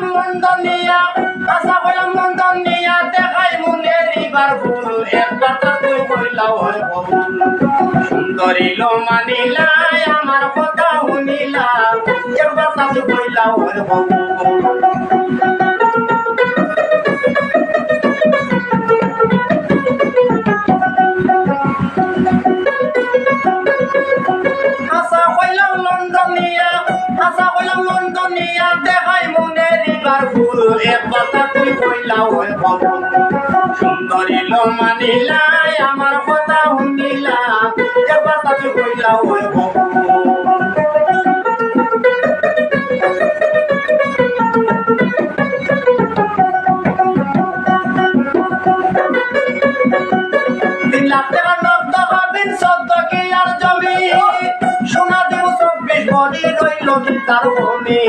কইলাম লন্ডনিয়া আশা কইলাম লন্ডনিয়া দেখাই মনের এবার ভুল একবার তুই কইলাও হয় বকুল সুন্দরী লো মানিলা আমার কথা শুনিলা একবার তুই কইলাও হয় বকুল আশা কইলাম লন্ডনিয়া দেখাই মনের এবার ভুল একবার তুই কইলাও হয় বকুল সুন্দরী লো মানিলা আমার কথা শুনিলা একবার তুই কইলাও হয় বকুল সোনা দেব 24 বডি রইল তার ভূমি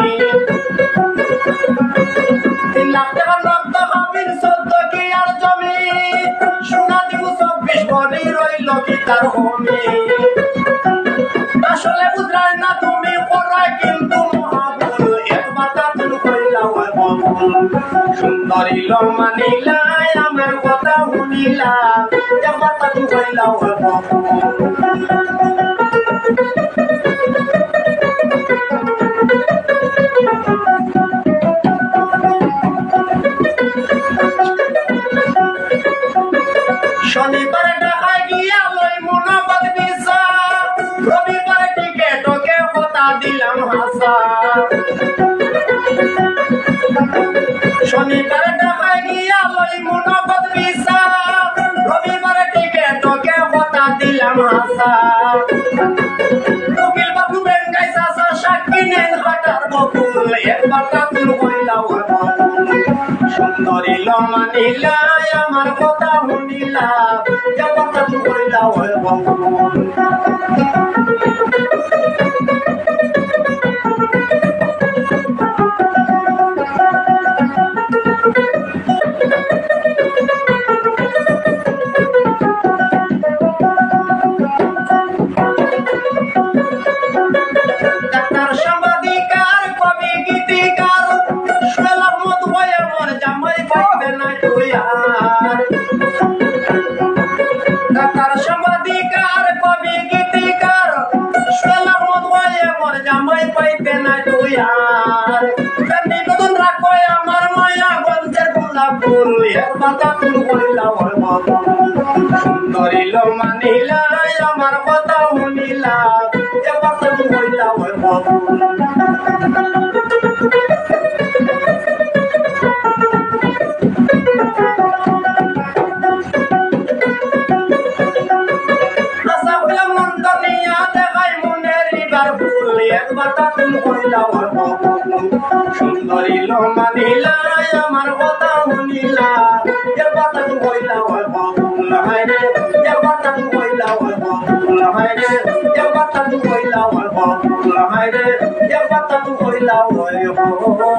3 লাখ টাকা নগদ পাবেন 14 কি আর জমি সোনা দেব 24 বডি রইল তার ভূমি আসলে বুঝলাই না তুমি পড়াই কিন্তু মহাবুল একবার তুমি কইলাও হয় বকুল সুন্দরী লো মানিলা আমার কথা শুনিলা একবার তুমি কইলাও হয় বকুল শনিবারে ঢাকায় গিয়া লই মনোবত দিছা রবিবারে টিকেট ওকে কথা দিলাম হাসা শনিবারে ঢাকায় গিয়া লই মনোবত দিছা রবিবারে টিকেট ওকে কথা দিলাম হাসা উকিল বাবু বেঙ্গাই চাষা সাক্ষী নেন হাটার বকুল একবার তুই কইলাও হয় বকুল সুন্দরী লো মানিলা আমার কথা শুনিলা একবার তুই কইলাও হয় বকুল ডাক্তার সাংবাদিকার কবি গীতিকার সোলার মত হয়ে মর জামাই পাইতে না তুই আর নিবেদন রাখো আমার মায়া গঞ্জের গোলাপ ফুল একবার তুই কইলাও হয় বকুল সুন্দরী লো মানিলা আমার কথা শুনিলা একবার তুই কইলাও হয় বকুল একবার তুমি কইলাও হয় বকুল সুন্দরী লো মানিলা আমার কথা শুনিলা একবার তুমি কইলাও হয় বকুল হায়রে একবার তুমি কইলাও হয় বকুল হায়রে একবার তুমি কইলাও হয় বকুল হায়রে একবার তুমি কইলাও হয় বকুল